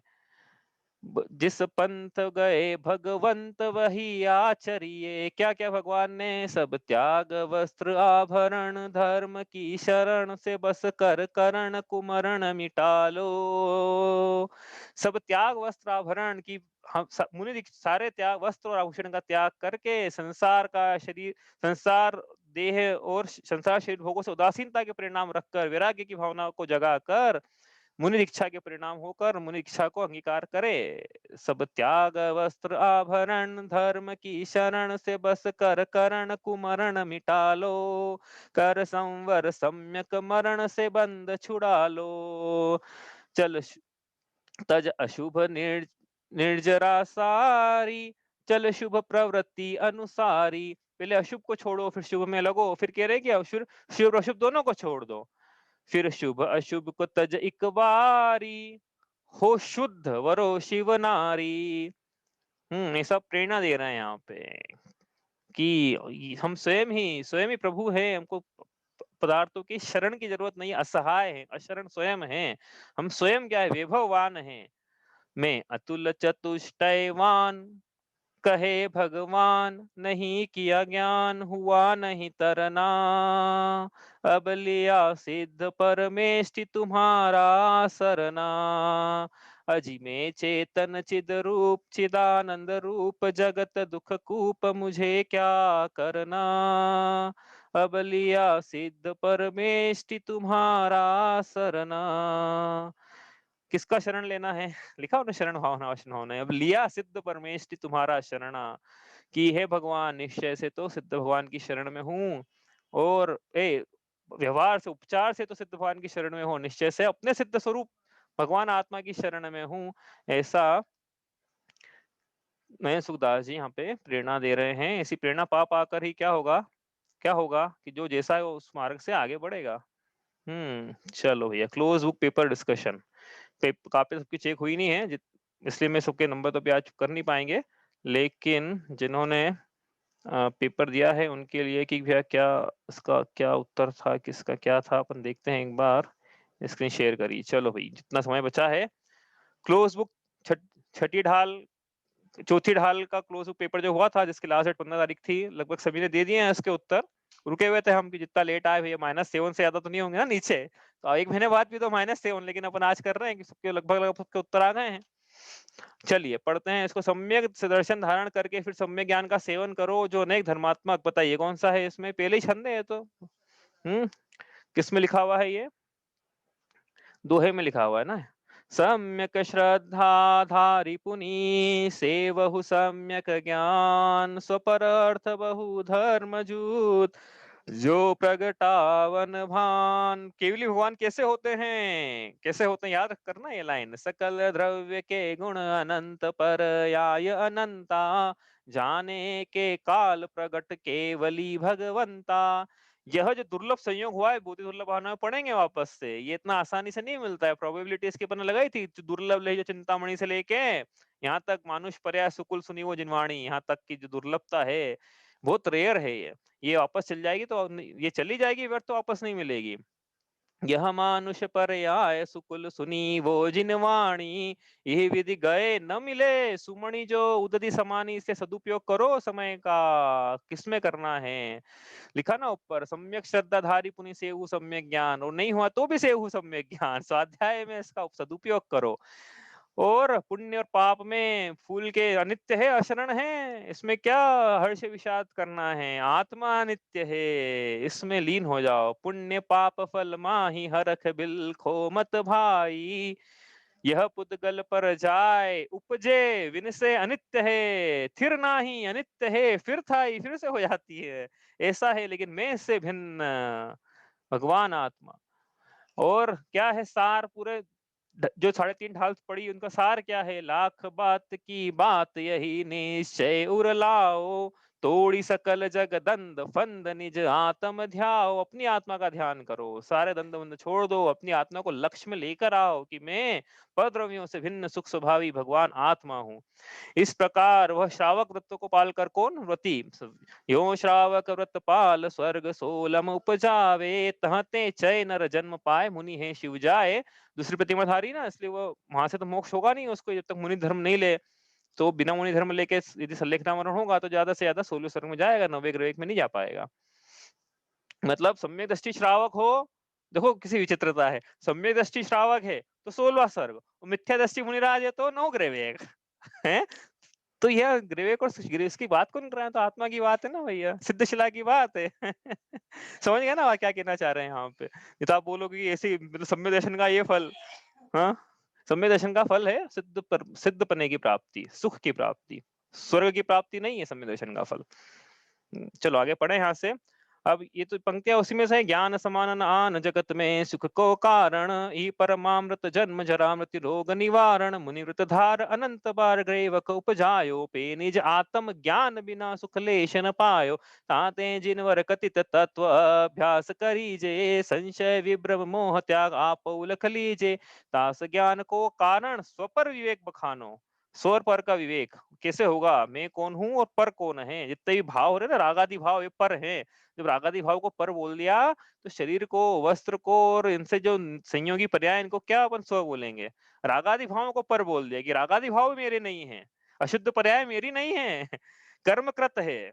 जिस पंथ गए भगवंत वही आचरिए। क्या क्या भगवान ने? सब त्याग वस्त्र आभरण, धर्म की शरण से बस कर करण कुमरण मिटा लो। सब त्याग वस्त्र आभरण की, हम मुनि सारे त्याग वस्त्र और आभूषण का त्याग करके संसार का शरीर, संसार देह और संसार शरीर भोगों से उदासीनता के परिणाम रखकर वैराग्य की भावना को जगा कर मुनि दीक्षा के परिणाम होकर मुनि दीक्षा को अंगीकार करे। सब त्याग वस्त्र आभरण, धर्म की शरण से बस कर करण कुमरण मिटा लो। कर संवर सम्यक मरण से बंध छुड़ा लो। चल तज अशुभ निर्जरा सारी, चल शुभ प्रवृत्ति अनुसारी। पहले अशुभ को छोड़ो फिर शुभ में लगो, फिर कह रहे कि अशुभ शुभ अशुभ दोनों को छोड़ दो। फिर शुभ अशुभ को तज इक बारी, हो शुद्ध वरो शिव नारी। ये सब प्रेरणा दे रहे हैं यहाँ पे कि हम स्वयं ही प्रभु हैं। हमको पदार्थों की शरण की जरूरत नहीं, असहाय है, अशरण स्वयं है। हम स्वयं क्या है? वैभववान है। मैं अतुल चतुष्टयवान, कहे भगवान, नहीं किया ज्ञान हुआ नहीं तरना। अब लिया सिद्ध परमेष्टि तुम्हारा सरना। अजि में चेतन चिद रूप चिदानंद रूप, जगत दुख कूप मुझे क्या करना। अब लिया सिद्ध परमेष्टि तुम्हारा सरना। किसका शरण लेना है? लिखा उन्हें शरण भावना वशन होना। अब लिया सिद्ध परमेष्टि तुम्हारा शरणा, कि हे भगवान निश्चय से तो सिद्ध भगवान की शरण में हूँ, और व्यवहार से उपचार से तो सिद्ध भगवान की शरण में हो, निश्चय से अपने सिद्ध स्वरूप भगवान आत्मा की शरण में हूँ। ऐसा नयन सुखदास जी यहाँ पे प्रेरणा दे रहे हैं। ऐसी प्रेरणा पा पाकर ही क्या होगा? क्या होगा कि जो जैसा है वो उस मार्ग से आगे बढ़ेगा। चलो भैया, close book paper discussion. Copy सबकी चेक हुई नहीं है, इसलिए मैं सबके नंबर तो भी आज कर नहीं पाएंगे, लेकिन जिन्होंने पेपर दिया है उनके लिए कि भैया क्या इसका क्या उत्तर था, किसका क्या था, अपन देखते हैं एक बार। स्क्रीन शेयर करी। चलो भाई, जितना समय बचा है क्लोज बुक छठी ढाल, चौथी ढाल का क्लोज बुक पेपर जो हुआ था, जिसकी लास्ट डेट 15 तारीख थी, लगभग सभी ने दे दिए हैं इसके उत्तर। रुके हुए थे हम कि जितना लेट आए भैया -7 से ज्यादा तो नहीं होंगे ना नीचे। तो एक महीने बाद भी तो -7, लेकिन अपन आज कर रहे हैं कि सबके लगभग लगभग सबके उत्तर आ गए हैं। चलिए पढ़ते हैं इसको। सम्यक दर्शन धारण करके फिर सम्यक ज्ञान का सेवन करो, जो अनेक धर्मात्मक। बताइए कौन सा है इसमें? पहले ही छंद है तो। किस में लिखा हुआ है ये? दोहे में लिखा हुआ है ना। सम्यक श्रद्धा धारी पुनि, सेवहु सम्यक ज्ञान, स्वपर अर्थ बहु धर्म जूत, जो प्रगटावन भान। केवली भगवान कैसे होते हैं? कैसे होते हैं याद करना ये लाइन। सकल द्रव्य के गुण अनंत पर याय अनंता, जाने के काल प्रगट केवली भगवंता। यह जो दुर्लभ संयोग हुआ है, बहुत ही दुर्लभ भावना में पढ़ेंगे वापस से। ये इतना आसानी से नहीं मिलता है। प्रोबेबिलिटी इसके अपन ने लगाई थी, दुर्लभ ले जो चिंतामणि से लेके यहाँ तक, मानुष पर्याय सुकुल सुनी वो जिनवाणी, यहाँ तक की जो दुर्लभता है, बहुत रेयर है ये वापस चल जाएगी तो, ये चली जाएगी व्यर्थ तो वापस नहीं मिलेगी। यह मानुष पर्याय सुकुल सुनी वो जिनवाणी, यही विधि गए न मिले सुमणि, जो उदधि समानी। इससे सदुपयोग करो समय का। किसमें करना है? लिखा ना ऊपर, सम्यक श्रद्धाधारी पुनि सेवु सम्यक ज्ञान, और नहीं हुआ तो भी सेवु सम्यक ज्ञान। स्वाध्याय में इसका सदुपयोग करो। और पुण्य और पाप में फूल के अनित्य है, अशरण है, इसमें क्या हर्ष विषाद करना है? आत्मा नित्य है, इसमें लीन हो जाओ। पुण्य पाप फल माही, हरख बिल खो मत भाई, यह पुद्गल पर जाए उपजे विन से अनित्य है, थिर नाही अनित्य है, फिर थाई फिर से हो जाती है। ऐसा है लेकिन मैं इससे भिन्न भगवान आत्मा। और क्या है सार पूरे जो 3.5 ढाल पड़ी, उनका सार क्या है? लाख बात की बात यही निश्चय उर लाओ, तोड़ी सकल जग दंद फंद निज आत्म ध्याओ। अपनी आत्मा का ध्यान करो, सारे दंड बंद छोड़ दो, अपनी आत्मा को लक्ष्य में लेकर आओ कि मैं पद्रव्यों से भिन्न सुख स्वभावी भगवान आत्मा हूँ। इस प्रकार वह श्रावक व्रत को पाल कर कौन व्रती, यो श्रावक व्रत पाल स्वर्ग सोलम उपजावे, तहते चय नर जन्म पाए मुनि है शिव जाए। दूसरी प्रतिमा धारी ना, इसलिए वो वहां से तो मोक्ष होगा नहीं उसको जब तक मुनि धर्म नहीं ले। तो बिना मुनि धर्म लेके यदि सल्लेखनामरण होगा तो ज्यादा से ज्यादा 16 स्वर्ग में जाएगा, 9वें ग्रह में नहीं जा पाएगा। मतलब सम्यक दृष्टि श्रावक हो, देखो किसी विचित्रता है, सम्यक दृष्टि श्रावक है तो 16वां स्वर्ग, मिथ्या दृष्टि मुनिराज है तो 9 ग्रह है। तो यह ग्रेवेक और ग्रेस की बात कौन कर रहा है, तो आत्मा की बात है ना भैया, सिद्धशिला की बात है। समझ गया ना क्या कहना चाह रहे हैं यहाँ पे। ये तो आप बोलोगे कि ऐसे मतलब सम्य दर्शन का ये फल, हाँ सम्य दर्शन का फल है सिद्ध पने की प्राप्ति, सुख की प्राप्ति, स्वर्ग की प्राप्ति नहीं है सम्य दर्शन का फल। चलो आगे पढ़े यहाँ से। अब ये तो पंक्तियां उसी में से, ज्ञान समान आन जगत में सुख को कारण, ई परमामृत जन्म जरा मृत्यु रोग निवारण, मुनिवृत धार अनंत बार ग्रेवक उपजायो, पे निज आत्म ज्ञान बिना सुख लेश न पायो, ताते जिनवर कथित तत्व अभ्यास करीजे, संशय विभ्रम मोह त्याग आप उलख लीजे, तास ज्ञान को कारण स्वपर विवेक बखानो। स्वर पर का विवेक कैसे होगा, मैं कौन हूँ और पर कौन है, जितने भी भाव हो रहे ना रागादि भाव ये पर है। जब रागादि भाव को पर बोल दिया तो शरीर को, वस्त्र को और इनसे जो संयोगी पर्याय इनको क्या अपन स्व बोलेंगे। रागादि भावों को पर बोल दिया कि रागादि भाव मेरे नहीं है, अशुद्ध पर्याय मेरी नहीं है, कर्मकृत है।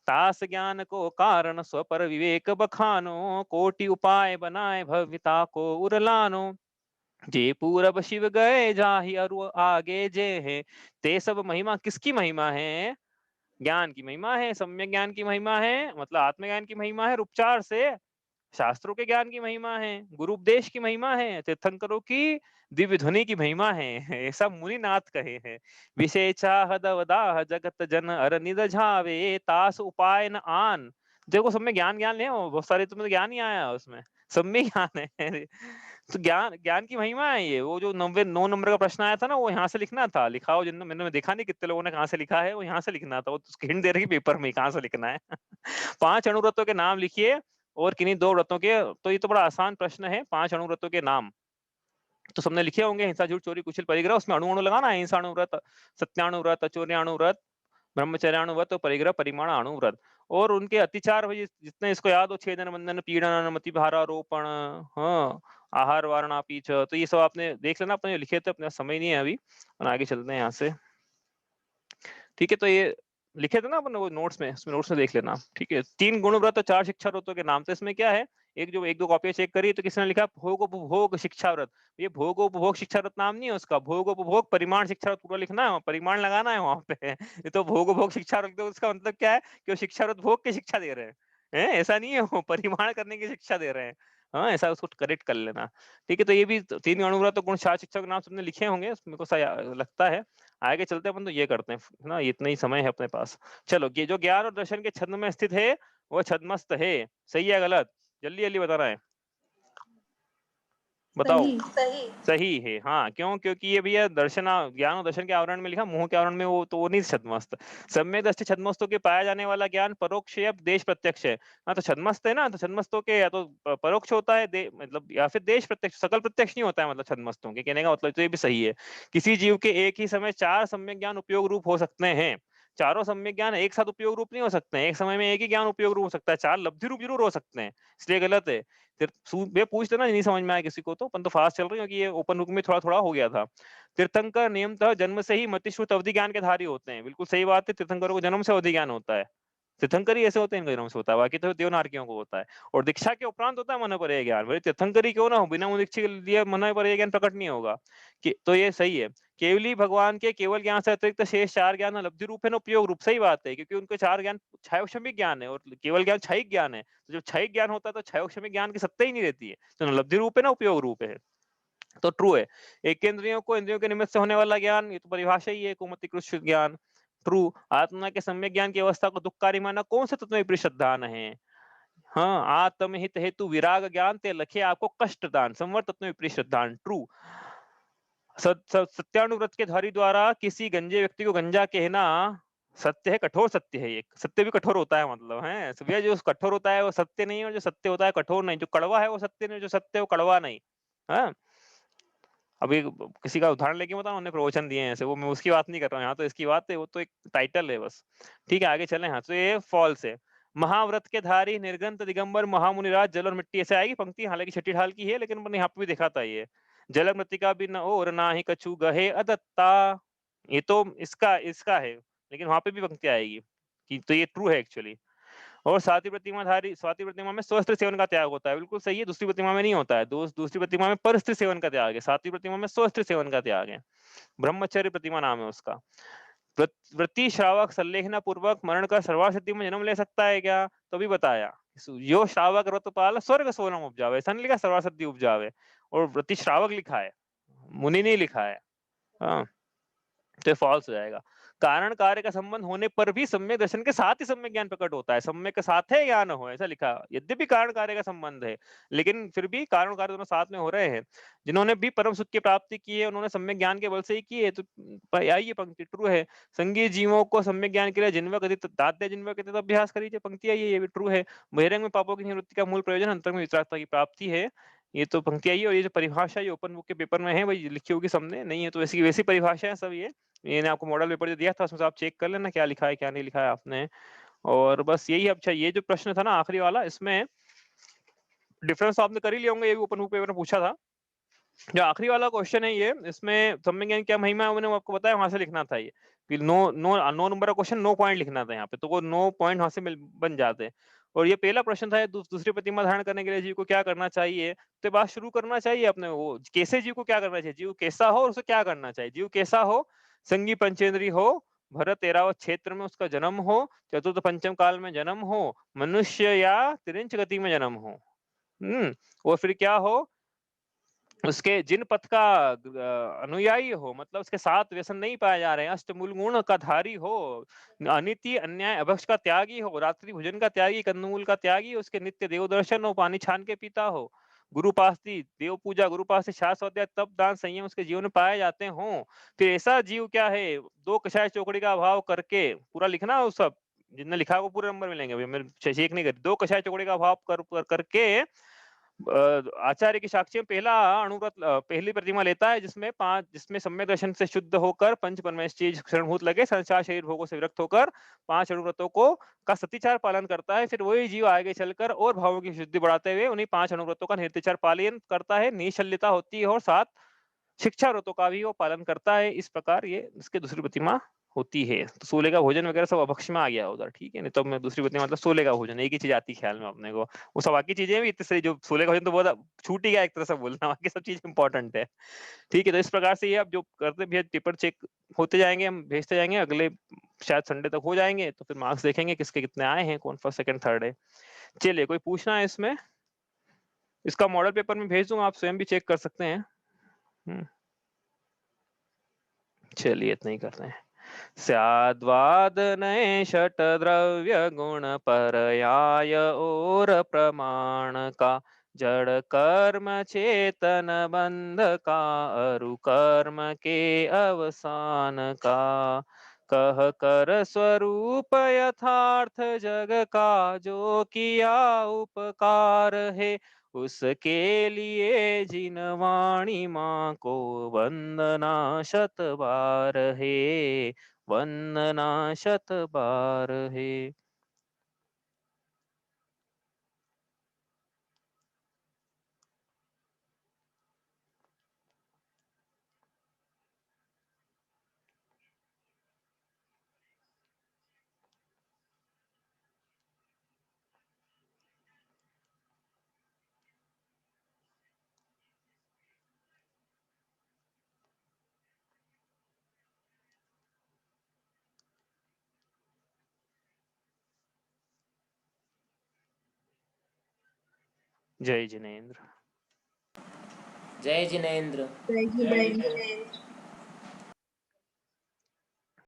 तास ज्ञान को कारण स्व पर विवेक बखानो, कोटि उपाय बनाए भविता को उरलानो, जे पूरब शिव गए जाहि अरु आगे जे है, ते सब महिमा किसकी महिमा है, ज्ञान की महिमा है, सम्यक ज्ञान की महिमा है, मतलब आत्मज्ञान की महिमा है, उपचार से शास्त्रों के ज्ञान की महिमा है, गुरु उपदेश की महिमा है, तीर्थंकरों की दिव्य ध्वनि की महिमा है, ऐसा मुनिनाथ कहे हैं। विशेषा हदवदाह जगत जन अर निद झावे, तास उपाय न आन। देखो सब में ज्ञान ज्ञान है, बहुत सारे तुम्हें ज्ञान ही आया उसमें, सब में ज्ञान है। तो ज्ञान ज्ञान की महिमा है ये। वो जो 9 नंबर का प्रश्न आया था ना, वो यहाँ से लिखना था, लिखा हो जिन मैंने देखा नहीं कितने लोगों ने कहाँ से लिखा है, वो यहाँ से लिखना था, वो उसकी हिंट दे रही पेपर में कहाँ से लिखना है। 5 अणुव्रतों के नाम लिखिए और किन्हीं 2 व्रतों के, तो ये तो बड़ा आसान प्रश्न है। 5 अणुव्रतों के नाम तो सबने लिखे होंगे, हिंसा झूठ चोरी कुशल परिग्रह, उसमें अणु अणु लगाना है, हिंसा अणुव्रत, सत्याणुव्रत, चौर्याणुव्रत, ब्रह्मचर्याणुव्रत और परिग्रह परिमाण अणुव्रत। और उनके अतिचार भाई जितने इसको याद हो, छेदन बंधन पीड़न अनुमति भारारोपण, हाँ आहार वारणा पीछ, तो ये सब आपने देख लेना, अपने लिखे थे, अपना समय नहीं है अभी, और आगे चलते हैं यहाँ से। ठीक है, तो ये लिखे थे ना अपन वो नोट्स में, उसमें नोट्स में देख लेना। ठीक है, 3 गुणव्रत और 4 शिक्षा व्रतों के नाम। तो इसमें क्या है, एक जो 1-2 कॉपी चेक करी तो किसने लिखा भोग उपभोग शिक्षा व्रत, ये भोग उपभोग शिक्षा व्रत नाम नहीं है उसका, भोग उपभोग परिमाण शिक्षा व्रत पूरा लिखना है, परिमाण लगाना है वहां पे। ये तो भोग उपभोग शिक्षा व्रत, तो उसका मतलब क्या है कि वो शिक्षा व्रत भोग की शिक्षा दे रहे हैं, ऐसा नहीं है वो परिमाण करने की शिक्षा दे रहे हैं। हाँ ऐसा उसको करेक्ट कर लेना। ठीक है, तो ये भी 3 अणुव्रत तो गुण 4 शिक्षा के नाम सबने लिखे होंगे, मेरे को लगता है। आगे चलते हैं अपन, तो ये करते हैं ना, इतना ही समय है अपने पास। चलो, ये जो ज्ञान और दर्शन के छद्म में स्थित है वह छद्मस्त है, सही है गलत, जल्दी जल्दी बताना है, बताओ। सही। सही है, हाँ क्यों, क्योंकि ये भैया दर्शन, ज्ञान और दर्शन के आवरण में लिखा, मुंह के आवरण में वो तो वो नहीं छद्मस्त। सम्यक दृष्टि छद्मस्तों के पाया जाने वाला ज्ञान परोक्ष या देश प्रत्यक्ष है। हाँ तो छद्मस्त है ना, तो छद्मस्तों के या तो परोक्ष होता है मतलब, या फिर देश प्रत्यक्ष, सकल प्रत्यक्ष नहीं होता है, मतलब छद्मस्तों के कहने का मतलब तो ये भी सही है। किसी जीव के एक ही समय 4 सम्यक ज्ञान उपयोग रूप हो सकते हैं, चारों सम्यक ज्ञान एक साथ उपयोग रूप नहीं हो सकते हैं, एक समय में एक ही ज्ञान उपयोग रूप हो सकता है, 4 लब्धि रूप जरूर हो सकते हैं, इसलिए गलत है। फिर ये पूछ लेना, नहीं समझ में आया किसी को तो, अपन तो फास्ट चल रहे हैं क्योंकि ये ओपन बुक में थोड़ा थोड़ा हो गया था। तीर्थंकर नियमतः जन्म से ही मतिश्रुत अवधि ज्ञान के धारी होते हैं, बिल्कुल सही बात है, तीर्थंकरों को जन्म से अवधि ज्ञान होता है, तीर्थंकर ही ऐसे होते हैं, इनका जन्म से होता है, बाकी तो देवनार्कियों को होता है। और दीक्षा के उपरांत होता है मन पर ज्ञान, भाई तीर्थंकरी क्यों ना हो, बिना दीक्षा के लिए मन पर ज्ञान प्रकट नहीं होगा। कि तो ये सही है, केवली भगवान के केवल ज्ञान से अतिरिक्त शेष 4 ज्ञान लब्धि रूप है ना, उपयोग रूप, सही बात है, क्योंकि उनके 4 ज्ञान क्षयक्षमिक ज्ञान है और केवल ज्ञान क्षयिक ज्ञान है, तो जब क्षयिक ज्ञान होता है तो क्षयक्षमिक ज्ञान की सत्ता ही नहीं रहती है, तो न लब्धि रूप है ना उपयोग रूप है, तो ट्रू है। एक इंद्रियों को इंद्रियों के निमित्त से होने वाला ज्ञान, ये तो परिभाषा ही है, कुमतिकृष्ट ज्ञान, ट्रू। आत्मा के सम्यक ज्ञान की अवस्था को दुखकारी माना कौन से तत्व विपरीत श्रद्धान है, हाँ आत्महित हेतु विराग ज्ञान ते लखे आपको कष्ट दान, संवर तत्व विपरीत श्रद्धान, ट्रू। सत्यानुव्रत के धारी द्वारा किसी गंजे व्यक्ति को गंजा कहना सत्य है, कठोर सत्य है ये। सत्य भी कठोर होता है मतलब हैं। भैया जो कठोर होता है वो सत्य नहीं है और जो सत्य होता है कठोर नहीं। जो कड़वा है वो सत्य नहीं, जो सत्य है वो कड़वा नहीं। हाँ? अभी किसी का उदाहरण लेके बताऊँ, उन्होंने प्रवचन दिए हैं ऐसे, वो मैं उसकी बात नहीं कर रहा हूँ यहाँ, तो इसकी बात है, वो तो एक टाइटल है बस। ठीक है, आगे चलें। हाँ, तो ये फॉल्स है। महाव्रत के धारी निर्गंत दिगंबर महामुनिराज जल और मिट्टी, ऐसे आएगी पंक्ति, हालांकि छठी ढाल की है, लेकिन मैंने यहाँ पे भी देखा था ये। जल मृतिका भी न और ना ही कछु गहे अदत्ता। ये तो इसका इसका है, लेकिन वहां पे भी पंक्ति आएगी कि तो ये ट्रू है एक्चुअली। और सातवीं प्रतिमा में स्वस्त्र सेवन का त्याग होता है, बिल्कुल सही है। दूसरी प्रतिमा में नहीं होता है। दूसरी प्रतिमा में परस्त्री सेवन का त्याग है, सातवीं प्रतिमा में स्वस्त्र सेवन का त्याग है। ब्रह्मचर्य प्रतिमा नाम है उसका। व्रती श्रावक संलेखना पूर्वक मरण कर सर्वार्थ सिद्धि में जन्म ले सकता है क्या? तो भी बताया, जो श्रावक व्रतपाल स्वर्ग सोलम उपजावे, ऐसा नहीं लिखा सर्वार्थ सिद्धि उपजावे, और व्रती श्रावक लिखा है, मुनि नहीं लिखा है। हाँ, तो फॉल्स हो जाएगा। कारण कार्य का संबंध होने पर भी सम्यक दर्शन के साथ ही सम्यक ज्ञान प्रकट होता है। सम्यक के साथ है या न हो, ऐसा लिखा। यद्यपि कारण कार्य का संबंध है, लेकिन फिर भी कारण कार्य दोनों साथ में हो रहे हैं। जिन्होंने भी परम सुख की प्राप्ति की है, उन्होंने सम्यक ज्ञान के बल से ही की है। तो ये पंक्ति ट्रू है। संगीत जीवों को सम्यक ज्ञान के लिए जिन्वक दात्य जिन्वक अभ्यास करिए, पंक्ति आई है, ये भी ट्रू है। बहिरंग में पापों की निवृत्ति का मूल प्रयोजन अंतर में वितरागता की प्राप्ति है, ये तो पंक्ति आई है। और ये जो परिभाषा ये ओपन बुक के पेपर में है, वही लिखी होगी सबने, नहीं है तो वैसी वैसी परिभाषा है सब ये। मैंने आपको मॉडल पेपर जो दिया था उसमें से आप चेक कर लेना क्या लिखा है क्या नहीं लिखा है आपने। और बस यही। अच्छा, ये जो प्रश्न था ना आखिरी वाला, इसमें डिफरेंस आपने कर ही लिया होंगे, ये भी ओपन बुक पेपर में पूछा था। जो आखिरी वाला क्वेश्चन है ये, इसमें सम्यक ज्ञान क्या महिमा है, मैंने आपको बताया, वहां से लिखना था ये। फिर नो नो नो नंबर का क्वेश्चन, नो पॉइंट लिखना था यहाँ पे, तो वो नो पॉइंट वहां से बन जाते। और ये पहला प्रश्न था, दूसरी प्रतिमा धारण करने के लिए जीव को क्या करना चाहिए। तो बात शुरू करना चाहिए अपने, वो कैसे जीव को क्या करना चाहिए, जीव कैसा हो और उसे क्या करना चाहिए। जीव कैसा हो, संगी पंचेंद्री हो, भरत एरावत क्षेत्र में उसका जन्म हो, चतुर्थ पंचम काल में जन्म हो, मनुष्य या तिरिंच गति में जन्म हो। और फिर क्या हो, उसके जिन पथ का अनुयायी हो, मतलब उसके साथ व्यसन नहीं पाए जा रहे हैं, अष्टमूल गुण का धारी हो, अनिति अन्याय अभक्ष का त्यागी हो, रात्रि भोजन का त्यागी, कंदमूल का त्यागी, उसके नित्य देव दर्शन हो, पानी छान के पीता हो, गुरुपास्ती देव पूजा, गुरुपास्ती शास्त्र अध्याय तप दान संयम उसके जीवन में पाए जाते हों। फिर ऐसा जीव क्या है, दो कषाय चौकड़ी का अभाव करके, पूरा लिखना हो सब, जिनने लिखा वो पूरे नंबर मिलेंगे, मैं चेक नहीं कर। दो कषाय चौकड़ी का अभाव करके आचार्य की साक्ष्य में पहला अणुव्रत पहली प्रतिमा लेता है, जिसमें सम्यक दर्शन से शुद्ध होकर पंच परमेश चीज क्षणभूत लगे, संसार शरीर भोगों से विरक्त होकर पांच अणुव्रतों को का सतीचार पालन करता है। फिर वही जीव आगे चलकर और भावों की शुद्धि बढ़ाते हुए उन्हीं पांच अणुव्रतों का निर्तिचार पालन करता है, निशल्यता होती है, और साथ शिक्षा व्रतों का भी वो पालन करता है। इस प्रकार ये इसके दूसरी प्रतिमा होती है। तो सोले का भोजन वगैरह सब अभक्ष में आ गया उधर, ठीक है। नहीं तो मैं दूसरी प्रतिमा मतलब सोले का भोजन, एक ही चीज आती है ख्याल में अपने को। वो सब बाकी चीजें भी इतने, जो सोले का भोजन तो बहुत छूट ही गया एक तरह से बोलना, बाकी सब चीज इंपॉर्टेंट है। ठीक है, तो इस प्रकार से ये आप जो करते भी पेपर चेक होते जाएंगे, हम भेजते जाएंगे, अगले शायद संडे तक हो जाएंगे, तो फिर मार्क्स देखेंगे किसके कितने आए हैं, कौन फर्स्ट सेकंड थर्ड है। चलिए, कोई पूछना है इसमें? इसका मॉडल पेपर में भेज दूंगा, आप स्वयं भी चेक कर सकते हैं। चलिए, इतना ही करते हैं। स्याद्वाद नए षट द्रव्य गुण परयाय और प्रमाण का, जड़ कर्म चेतन बंध का, अरु कर्म के अवसान का, कह कर स्वरूप यथार्थ जग का, जो किया उपकार है उसके लिए, जिन वाणी माँ को वंदना शत बार है, वंदना शत बार है। जय जिनेन्द्र। जय जिनेन्द्र। जय जिनेन्द्र।